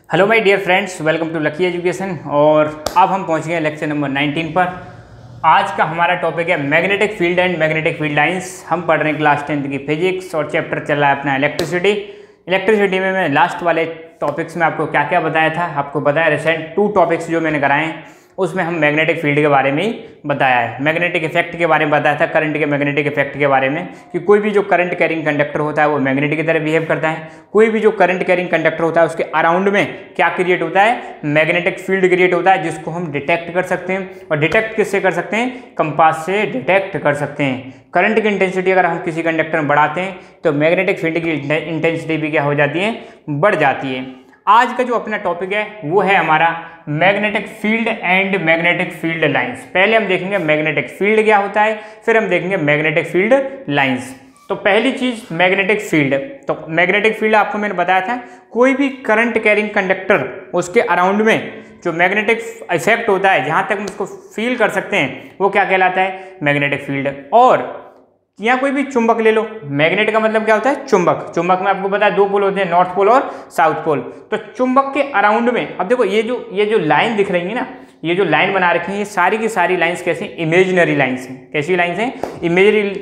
Hello my dear friends, welcome to lucky education. और अब हम पहुंच गए लेक्चर नंबर 19 पर। आज का हमारा टॉपिक है magnetic field and magnetic field lines. हम पढ़ रहे हैं क्लास 10th की फिजिक्स और चैप्टर चल रहा है अपना इलेक्ट्रिसिटी में मैं लास्ट वाले टॉपिक्स में आपको क्या क्या बताया था, आपको बताया रिसेंट 2 टॉपिक्स जो मैंने कराए हैं उसमें हम मैग्नेटिक फील्ड के बारे में ही बताया है। मैग्नेटिक इफेक्ट के बारे में बताया था, करंट के मैग्नेटिक इफेक्ट के बारे में कि कोई भी जो करंट कैरिंग कंडक्टर होता है वो मैग्नेट की तरह बिहेव करता है। कोई भी जो करंट कैरिंग कंडक्टर होता है उसके अराउंड में क्या क्रिएट होता है, मैग्नेटिक फील्ड क्रिएट होता है, जिसको हम डिटेक्ट कर सकते हैं। और डिटेक्ट किससे कर सकते हैं? कंपास से डिटेक्ट कर सकते हैं। करंट की इंटेंसिटी अगर हम किसी कंडक्टर में बढ़ाते हैं तो मैग्नेटिक फील्ड की इंटेंसिटी भी क्या हो जाती है, बढ़ जाती है। आज का जो अपना टॉपिक है वो है हमारा magnetic field and magnetic field lines. पहले हम देखेंगे मैग्नेटिक फील्ड क्या होता है, फिर हम देखेंगे मैग्नेटिक फील्ड लाइंस। तो पहली चीज मैग्नेटिक फील्ड। तो मैग्नेटिक फील्ड आपको मैंने बताया था, कोई भी करंट कैरिंग कंडक्टर उसके अराउंड में जो मैग्नेटिक इफेक्ट होता है, जहां तक हम उसको फील कर सकते हैं, वो क्या कहलाता है, मैग्नेटिक फील्ड। और या कोई भी चुंबक ले लो, मैग्नेट का मतलब क्या होता है, चुंबक। चुंबक में आपको पता है 2 पोल होते हैं, नॉर्थ पोल और साउथ पोल। तो चुंबक के अराउंड में अब देखो ये जो लाइन दिख रही है ना, ये जो लाइन बना रखी है, ये सारी की सारी लाइंस कैसी, इमेजिनरी लाइंस हैं। कैसी लाइंस हैं?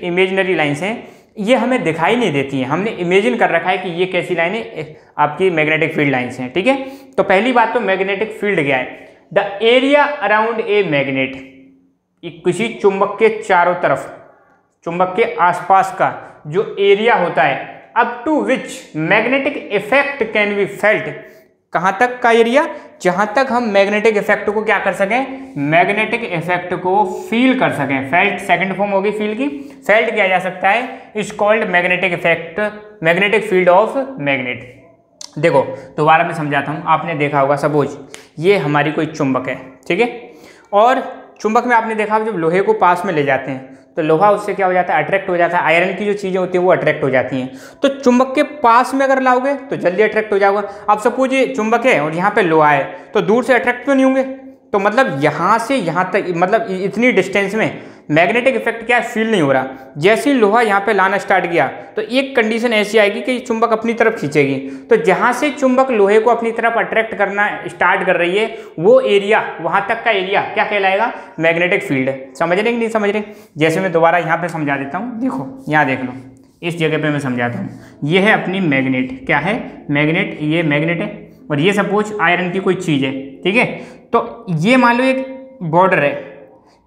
इमेजिनरी लाइंस हैं। ये हमें दिखाई नहीं देती हैं, हमने इमेजिन कर रखा है कि ये कैसी लाइन है, आपकी मैग्नेटिक फील्ड लाइंस हैं। ठीक है, तो पहली बात तो मैग्नेटिक फील्ड क्या है, the area around a magnet, किसी चुंबक के चारों तरफ, चुंबक के आसपास का जो एरिया होता है, up to which magnetic effect can be felt. कहां तक का एरिया? जहां तक हम मैग्नेटिक इफेक्ट को क्या कर सकें, मैग्नेटिक इफेक्ट को फील कर सकें। फेल्ट सेकंड फॉर्म होगी फील की, फेल्ट किया जा सकता है, is called magnetic effect, magnetic field of magnet. देखो दोबारा मैं समझाता हूं, आपने देखा होगा, सपोज ये हमारी कोई चुंबक है, ठीक है, और चुंबक में आपने देखा जब लोहे को पास में ले जाते हैं तो लोहा उससे क्या हो जाता है, अट्रैक्ट हो जाता है। आयरन की जो चीज़ें होती हैं वो अट्रैक्ट हो जाती हैं। तो चुंबक के पास में अगर लाओगे तो जल्दी अट्रैक्ट हो जाओगे। अब सपोज ये चुंबक है और यहाँ पे लोहा है, तो दूर से अट्रैक्ट तो नहीं होंगे। तो मतलब यहाँ से यहाँ तक, मतलब इतनी डिस्टेंस में मैग्नेटिक इफेक्ट क्या है, फील नहीं हो रहा। जैसे ही लोहा यहाँ पे लाना स्टार्ट किया तो एक कंडीशन ऐसी आएगी कि चुंबक अपनी तरफ खींचेगी। तो जहाँ से चुंबक लोहे को अपनी तरफ अट्रैक्ट करना स्टार्ट कर रही है, वो एरिया, वहाँ तक का एरिया क्या कहलाएगा, मैग्नेटिक फील्ड। समझ रहे कि नहीं समझ रहे? जैसे मैं दोबारा यहाँ पे समझा देता हूँ, देखो यहाँ देख लो, इस जगह पे मैं समझाता हूँ। ये है अपनी मैग्नेट, क्या है, मैग्नेट, ये मैग्नेट है, और ये सपोज आयरन की कोई चीज़ है, ठीक है। तो ये मान लो एक बॉर्डर है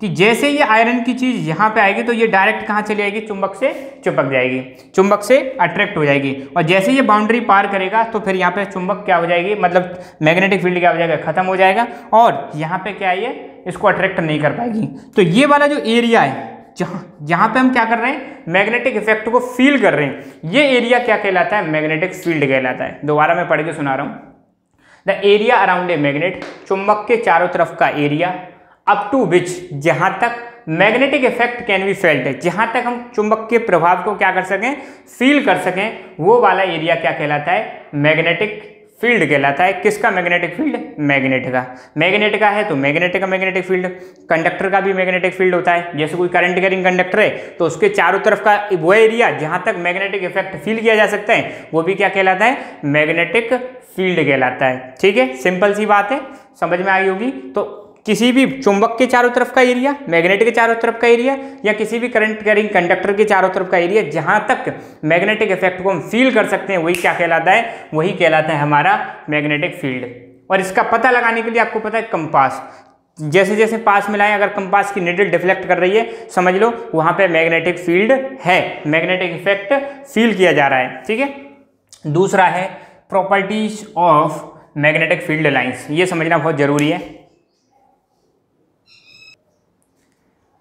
कि जैसे ये आयरन की चीज़ यहाँ पे आएगी तो ये डायरेक्ट कहाँ चली जाएगी, चुंबक से चिपक जाएगी, चुंबक से अट्रैक्ट हो जाएगी। और जैसे ये बाउंड्री पार करेगा तो फिर यहाँ पे चुंबक क्या हो जाएगी, मतलब मैग्नेटिक फील्ड क्या हो जाएगा, खत्म हो जाएगा, और यहाँ पे क्या है, ये इसको अट्रैक्ट नहीं कर पाएगी। तो ये वाला जो एरिया है जहाँ पे हम क्या कर रहे हैं, मैग्नेटिक इफेक्ट को फील कर रहे हैं, ये एरिया क्या कहलाता है, मैग्नेटिक फील्ड कहलाता है। दोबारा मैं पढ़ के सुना रहा हूँ। The area around a magnet, चुंबक के चारों तरफ का एरिया, अप टू विच, जहां तक magnetic effect can be felt, जहां तक हम चुंबक के प्रभाव को क्या कर सकें, फील कर सकें, वो वाला एरिया क्या कहलाता है, मैग्नेटिक फील्ड कहलाता है। किसका मैग्नेटिक फील्ड? मैग्नेट का। मैग्नेट का है तो मैग्नेट का मैग्नेटिक फील्ड। कंडक्टर का भी मैग्नेटिक फील्ड होता है। जैसे कोई करंट कैरिंग कंडक्टर है तो उसके चारों तरफ का वो एरिया जहां तक मैग्नेटिक इफेक्ट फील किया जा सकता है, वो भी क्या कहलाता है, मैग्नेटिक फील्ड कहलाता है। ठीक है, सिंपल सी बात है, समझ में आई होगी। तो किसी भी चुंबक के चारों तरफ का एरिया, मैग्नेट के चारों तरफ का एरिया, या किसी भी करंट कैरिंग कंडक्टर के चारों तरफ का एरिया, जहां तक मैग्नेटिक इफेक्ट को हम फील कर सकते हैं, वही क्या कहलाता है, वही कहलाता है हमारा मैग्नेटिक फील्ड। और इसका पता लगाने के लिए आपको पता है कंपास, जैसे जैसे पास मिलाएं, अगर कंपास की निडल डिफ्लेक्ट कर रही है, समझ लो वहां पे मैग्नेटिक फील्ड है, मैग्नेटिक इफेक्ट फील किया जा रहा है। ठीक है, दूसरा है properties of magnetic field lines. ये समझना बहुत जरूरी है।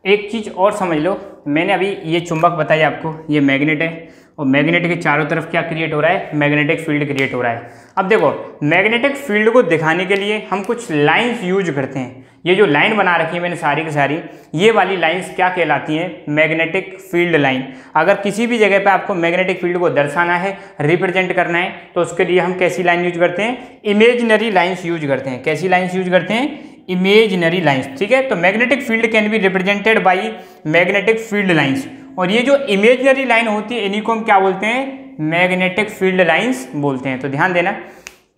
एक चीज़ और समझ लो, मैंने अभी ये चुंबक बताया आपको, ये मैग्नेट है, और मैग्नेट के चारों तरफ क्या क्रिएट हो रहा है, मैग्नेटिक फील्ड क्रिएट हो रहा है। अब देखो मैग्नेटिक फील्ड को दिखाने के लिए हम कुछ लाइंस यूज करते हैं। ये जो लाइन बना रखी है मैंने सारी की सारी, ये वाली लाइंस क्या कहलाती हैं, मैग्नेटिक फील्ड लाइन। अगर किसी भी जगह पे आपको मैग्नेटिक फील्ड को दर्शाना है, रिप्रेजेंट करना है, तो उसके लिए हम कैसी लाइन यूज करते हैं, इमेजिनरी लाइन्स यूज करते हैं। कैसी लाइन्स यूज करते हैं, इमेजिनरी लाइंस। ठीक है, तो magnetic field can be represented by magnetic field lines. और ये जो इमेजिनरी लाइन होती है इन्हीं को हम क्या बोलते हैं, मैग्नेटिक फील्ड लाइंस बोलते हैं। तो ध्यान देना,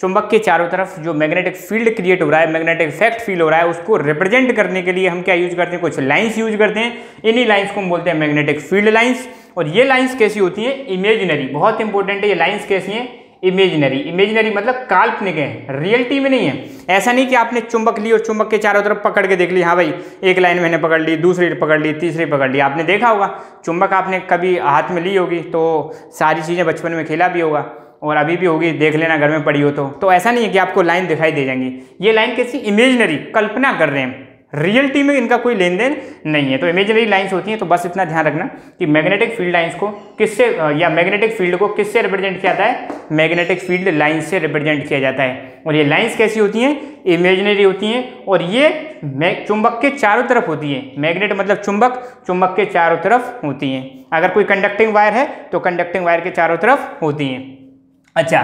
चुंबक के चारों तरफ जो मैग्नेटिक फील्ड क्रिएट हो रहा है, मैग्नेटिक इफेक्ट फील हो रहा है, उसको रिप्रेजेंट करने के लिए हम क्या यूज करते हैं, कुछ लाइंस यूज करते हैं। इन्हीं लाइंस को हम बोलते हैं मैग्नेटिक फील्ड लाइंस। और ये लाइंस कैसी होती हैं, इमेजिनरी, बहुत इंपॉर्टेंट है। ये लाइंस कैसी हैं, इमेजिनरी। इमेजिनरी मतलब काल्पनिक है, रियलिटी में नहीं है। ऐसा नहीं कि आपने चुंबक ली और चुंबक के चारों तरफ पकड़ के देख ली, हाँ भाई एक लाइन मैंने पकड़ ली, दूसरी पकड़ ली, तीसरी पकड़ ली। आपने देखा होगा चुंबक आपने कभी हाथ में ली होगी, तो सारी चीज़ें बचपन में खेला भी होगा और अभी भी होगी, देख लेना घर में पड़ी हो तो ऐसा नहीं है कि आपको लाइन दिखाई दे जाएंगी। ये लाइन कैसी, इमेजिनरी, कल्पना कर रहे हैं, रियलिटी में इनका कोई लेन देन नहीं है। तो इमेजिनरी लाइंस होती हैं। तो बस इतना ध्यान रखना कि मैग्नेटिक फील्ड लाइंस को किससे या मैग्नेटिक फील्ड को किससे रिप्रेजेंट किया जाता है, मैग्नेटिक फील्ड लाइंस से रिप्रेजेंट किया जाता है। और ये लाइंस कैसी होती हैं, इमेजिनरी होती हैं और ये चुंबक के चारों तरफ होती है। मैग्नेट मतलब चुंबक, चुंबक के चारों तरफ होती हैं। अगर कोई कंडक्टिंग वायर है तो कंडक्टिंग वायर के चारों तरफ होती हैं। अच्छा,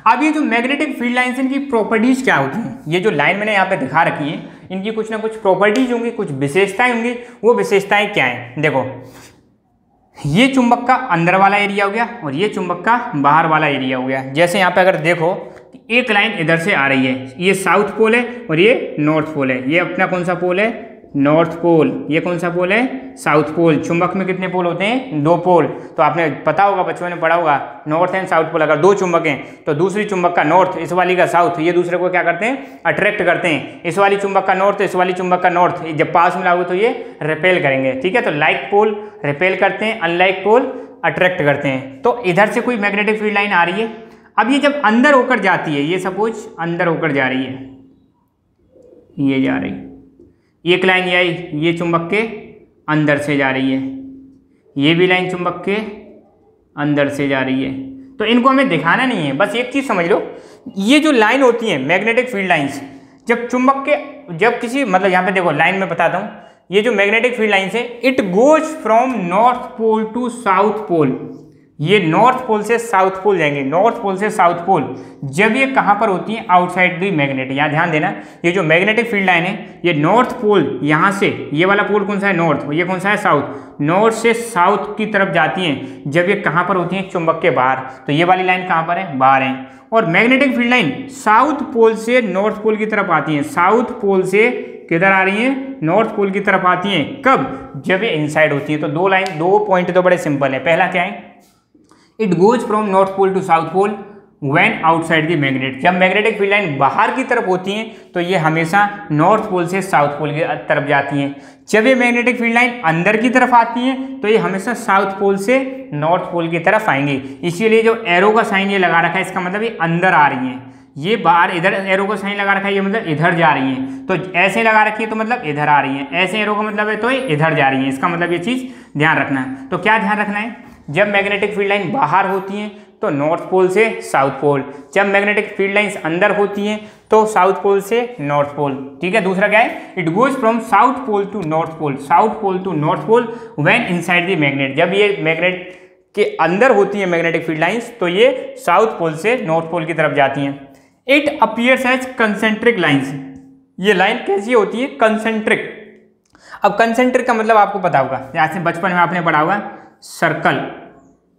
अब ये जो मैग्नेटिक फील्ड लाइंस, इनकी प्रॉपर्टीज क्या होती हैं? ये जो लाइन मैंने यहाँ पे दिखा रखी है, इनकी कुछ ना कुछ प्रॉपर्टीज होंगी, कुछ विशेषताएं होंगी। वो विशेषताएं क्या हैं, देखो, ये चुंबक का अंदर वाला एरिया हो गया और ये चुंबक का बाहर वाला एरिया हो गया। जैसे यहाँ पे अगर देखो, एक लाइन इधर से आ रही है, ये साउथ पोल है और ये नॉर्थ पोल है। ये अपना कौन सा पोल है, नॉर्थ पोल। ये कौन सा पोल है, साउथ पोल। चुंबक में कितने पोल होते हैं, 2 पोल। तो आपने पता होगा, बचपन में पढ़ा होगा, नॉर्थ एंड साउथ पोल। अगर 2 चुंबक हैं तो दूसरी चुंबक का नॉर्थ, इस वाली का साउथ, ये दूसरे को क्या करते हैं, अट्रैक्ट करते हैं। इस वाली चुंबक का नॉर्थ, इस वाली चुंबक का नॉर्थ, जब पास में लाओगे तो ये रिपेल करेंगे। ठीक है, तो लाइक पोल रिपेल करते हैं, अनलाइक पोल अट्रैक्ट करते हैं। तो इधर से कोई मैग्नेटिक फील्ड लाइन आ रही है। अब ये जब अंदर होकर जाती है, ये सपोज अंदर होकर जा रही है, ये जा रही, एक लाइन ये आई, ये चुंबक के अंदर से जा रही है, ये भी लाइन चुंबक के अंदर से जा रही है। तो इनको हमें दिखाना नहीं है, बस एक चीज़ समझ लो, ये जो लाइन होती है मैग्नेटिक फील्ड लाइंस, जब चुंबक के, जब किसी, मतलब यहाँ पे देखो लाइन में बताता हूँ, ये जो मैग्नेटिक फील्ड लाइंस है, it goes from north pole to south pole. ये नॉर्थ पोल से साउथ पोल जाएंगे, नॉर्थ पोल से साउथ पोल। जब ये कहाँ पर होती है, आउटसाइड द मैग्नेट। यहाँ ध्यान देना, ये जो मैग्नेटिक फील्ड लाइन है, ये नॉर्थ पोल, यहाँ से ये वाला पोल कौन सा है, नॉर्थ, ये कौन सा है, साउथ। नॉर्थ से साउथ की तरफ जाती हैं जब ये कहाँ पर होती हैं, चुंबक के बाहर। तो ये वाली लाइन कहाँ पर है, बाहर है। और magnetic field line south pole से नॉर्थ पोल की तरफ आती है। साउथ पोल से किधर आ रही हैं, नॉर्थ पोल की तरफ आती हैं। कब, जब ये इनसाइड होती है। तो दो पॉइंट तो बड़े सिंपल है। पहला क्या है, it goes from north pole to south pole when outside the magnet. जब मैग्नेटिक फील्ड लाइन बाहर की तरफ होती हैं तो ये हमेशा नॉर्थ पोल से साउथ पोल की तरफ जाती हैं। जब ये मैग्नेटिक फील्ड लाइन अंदर की तरफ आती हैं तो ये हमेशा साउथ पोल से नॉर्थ पोल की तरफ आएंगी। इसीलिए जो एरो का साइन ये लगा रखा है, इसका मतलब ये अंदर आ रही हैं। ये बाहर, इधर एरो का साइन लगा रखा है, ये मतलब इधर जा रही हैं। तो ऐसे लगा रखी है तो मतलब इधर आ रही हैं, ऐसे एरो का मतलब है तो ये इधर जा रही हैं। इसका मतलब ये चीज़ ध्यान रखना है। तो क्या ध्यान रखना है, जब मैग्नेटिक फील्ड लाइन बाहर होती हैं तो नॉर्थ पोल से साउथ पोल, जब मैग्नेटिक फील्ड लाइंस अंदर होती हैं तो साउथ पोल से नॉर्थ पोल। ठीक है, दूसरा क्या है, it goes from south pole to north pole, south pole to north pole when inside the magnet. जब ये मैग्नेट के अंदर होती है मैग्नेटिक फील्ड लाइंस तो ये साउथ पोल से नॉर्थ पोल की तरफ जाती हैं। It appears as concentric lines. ये लाइन कैसी होती है, कंसेंट्रिक। अब कंसेंट्रिक का मतलब आपको पता होगा, जैसे बचपन में आपने पढ़ा होगा, सर्कल,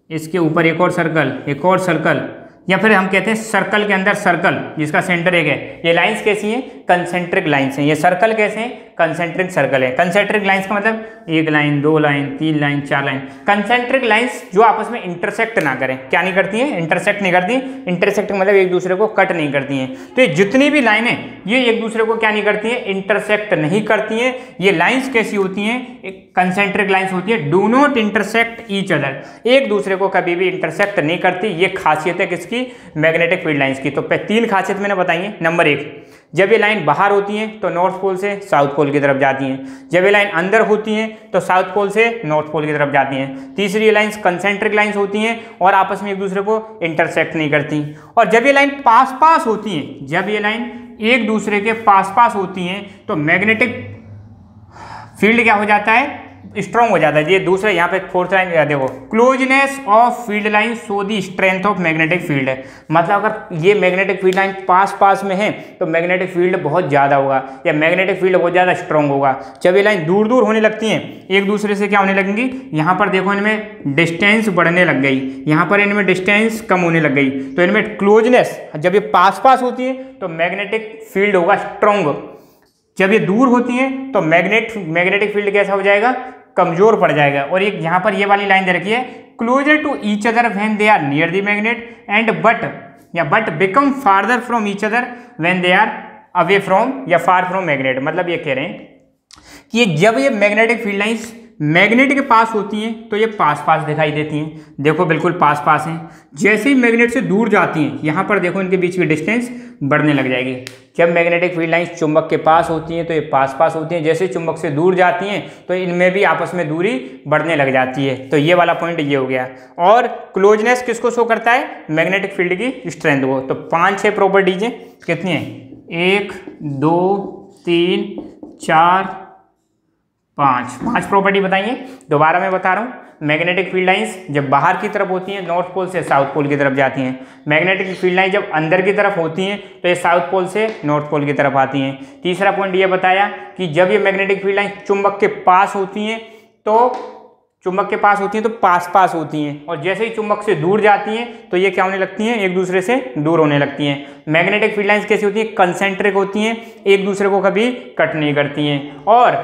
इसके ऊपर एक और सर्कल, एक और सर्कल, या फिर हम कहते हैं सर्कल के अंदर सर्कल जिसका सेंटर एक है। ये लाइंस कैसी हैं, कंसेंट्रिक लाइंस हैं। ये सर्कल कैसे हैं, कंसेंट्रिक सर्कल है। कंसेंट्रिक लाइंस का मतलब एक line, 2 line, 3 line, 4 line. Concentric lines जो आपस में इंटरसेक्ट ना करें, क्या नहीं करती हैं, इंटरसेक्ट नहीं करती। इंटरसेक्ट मतलब एक दूसरे को कट नहीं करती हैं। तो ये जितनी भी लाइनें ये एक दूसरे को क्या नहीं करती हैं, इंटरसेक्ट नहीं करती हैं। ये लाइंस कैसी होती हैं, कंसेंट्रिक लाइंस होती है, do not intersect each other, एक दूसरे को कभी भी इंटरसेक्ट नहीं करती। ये खासियत है किसकी, मैग्नेटिक फील्ड लाइंस की। तो 3 खासियत मैंने बताई है। नंबर 1, जब ये लाइन बाहर होती हैं तो नॉर्थ पोल से साउथ पोल की तरफ जाती हैं। जब ये लाइन अंदर होती हैं तो साउथ पोल से नॉर्थ पोल की तरफ जाती हैं। तीसरी, ये लाइंस कंसेंट्रिक लाइंस होती हैं और आपस में एक दूसरे को इंटरसेक्ट नहीं करती। और जब ये लाइन पास पास होती हैं, जब ये लाइन एक दूसरे के पास पास होती हैं तो मैग्नेटिक फील्ड क्या हो जाता है, स्ट्रॉन्ग हो जाता है। ये दूसरा यहाँ पे फोर्थ लाइन देखो, closeness of field line show the strength of magnetic field है। मतलब अगर ये मैग्नेटिक फील्ड लाइन पास पास में है तो मैग्नेटिक फील्ड बहुत ज़्यादा होगा या मैग्नेटिक फील्ड बहुत ज़्यादा स्ट्रॉन्ग होगा। जब ये लाइन दूर दूर होने लगती हैं एक दूसरे से क्या होने लगेंगी, यहाँ पर देखो इनमें डिस्टेंस बढ़ने लग गई, यहाँ पर इनमें डिस्टेंस कम होने लग गई, तो इनमें क्लोजनेस, जब ये पास पास होती है तो मैग्नेटिक फील्ड होगा स्ट्रॉन्ग, जब ये दूर होती हैं तो मैग्नेटिक फील्ड कैसा हो जाएगा, कमजोर पड़ जाएगा। और एक यहाँ पर ये वाली लाइन दे रखी है, closer to each other when they are near the magnet and but become farther from each other when they are away from या फार फ्रॉम मैग्नेट। मतलब ये कह रहे हैं कि जब ये मैग्नेटिक फील्ड लाइंस मैग्नेट के पास होती हैं तो ये पास पास दिखाई देती हैं, देखो बिल्कुल पास पास हैं। जैसे ही मैग्नेट से दूर जाती हैं, यहाँ पर देखो इनके बीच की डिस्टेंस बढ़ने लग जाएगी। जब मैग्नेटिक फील्ड लाइंस चुंबक के पास होती हैं तो ये पास पास होती हैं, जैसे चुंबक से दूर जाती हैं तो इनमें भी आपस में दूरी बढ़ने लग जाती है। तो ये वाला पॉइंट ये हो गया। और क्लोजनेस किसको शो करता है, मैग्नेटिक फील्ड की स्ट्रेंथ को। तो 5-6 प्रॉपर्टीज हैं, कितनी हैं, 1 2 3 4 5 प्रॉपर्टी बताइए। दोबारा मैं बता रहा हूँ, मैग्नेटिक फील्ड लाइंस जब बाहर की तरफ होती हैं नॉर्थ पोल से साउथ पोल की तरफ जाती हैं, मैग्नेटिक फील्ड लाइन जब अंदर की तरफ होती हैं तो ये साउथ पोल से नॉर्थ पोल की तरफ आती हैं। तीसरा पॉइंट ये बताया कि जब ये मैग्नेटिक फील्ड लाइन चुंबक के पास होती हैं तो पास पास होती हैं, और जैसे ही चुंबक से दूर जाती हैं तो ये क्या होने लगती हैं, एक दूसरे से दूर होने लगती हैं। मैग्नेटिक फील्ड लाइंस कैसी होती हैं, कंसेंट्रिक होती हैं, एक दूसरे को कभी कट नहीं करती हैं। और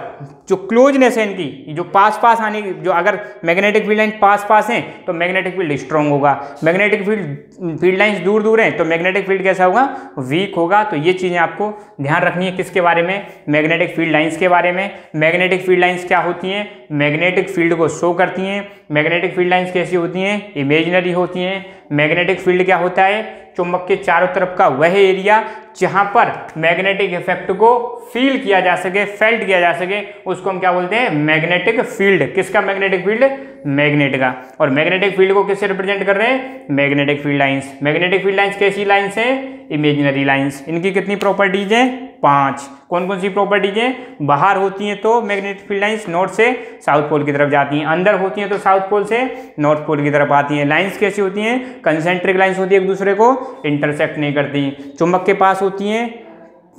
जो क्लोजनेस है इनकी, जो पास पास आने की, जो अगर मैग्नेटिक फील्ड लाइन पास पास हैं तो मैग्नेटिक फील्ड स्ट्रॉन्ग होगा, मैग्नेटिक फील्ड लाइंस दूर दूर हैं तो मैग्नेटिक फील्ड कैसा होगा, वीक होगा। तो ये चीज़ें आपको ध्यान रखनी है किसके बारे में, मैग्नेटिक फील्ड लाइंस के बारे में। मैग्नेटिक फील्ड लाइंस क्या होती हैं, मैग्नेटिक फील्ड को शो करती हैं। मैग्नेटिक फील्ड लाइंस कैसी होती हैं, इमेजिनरी होती हैं। मैग्नेटिक फील्ड क्या होता है, चुंबक के चारों तरफ का वह एरिया जहां पर मैग्नेटिक इफेक्ट को फील किया जा सके, फेल्ट किया जा सके, उसको हम क्या बोलते हैं, मैग्नेटिक फील्ड। किसका मैग्नेटिक फील्ड, मैग्नेट का। और मैग्नेटिक फील्ड को किससे रिप्रेजेंट कर रहे हैं, magnetic field lines. Magnetic field lines कैसी लाइंस हैं, इमेजिनरी लाइंस। इनकी कितनी प्रॉपर्टीज हैं, 5। कौन कौन सी प्रॉपर्टीज हैं, बाहर होती हैं तो मैग्नेटिक फील्ड लाइंस नॉर्थ से साउथ पोल की तरफ जाती हैं, अंदर होती हैं तो साउथ पोल से नॉर्थ पोल की तरफ आती हैं। लाइंस कैसी होती हैं, कंसेंट्रिक लाइंस होती है, एक दूसरे को इंटरसेक्ट नहीं करती। चुंबक के पास होती हैं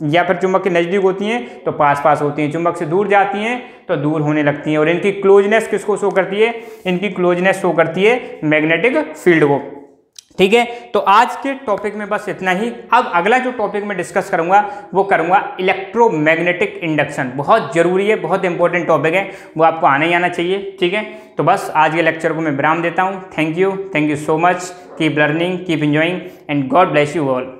या फिर चुंबक के नज़दीक होती हैं तो पास पास होती हैं, चुंबक से दूर जाती हैं तो दूर होने लगती हैं। और इनकी क्लोजनेस किसको शो करती है, इनकी क्लोजनेस शो करती है मैग्नेटिक फील्ड को। ठीक है, तो आज के टॉपिक में बस इतना ही। अब अगला जो टॉपिक मैं डिस्कस करूंगा वो करूंगा इलेक्ट्रोमैग्नेटिक इंडक्शन। बहुत जरूरी है, बहुत इंपॉर्टेंट टॉपिक है, वो आपको आना ही आना चाहिए। ठीक है, तो बस आज के लेक्चर को मैं विराम देता हूं। Thank you so much. Keep learning, keep enjoying and God bless you all.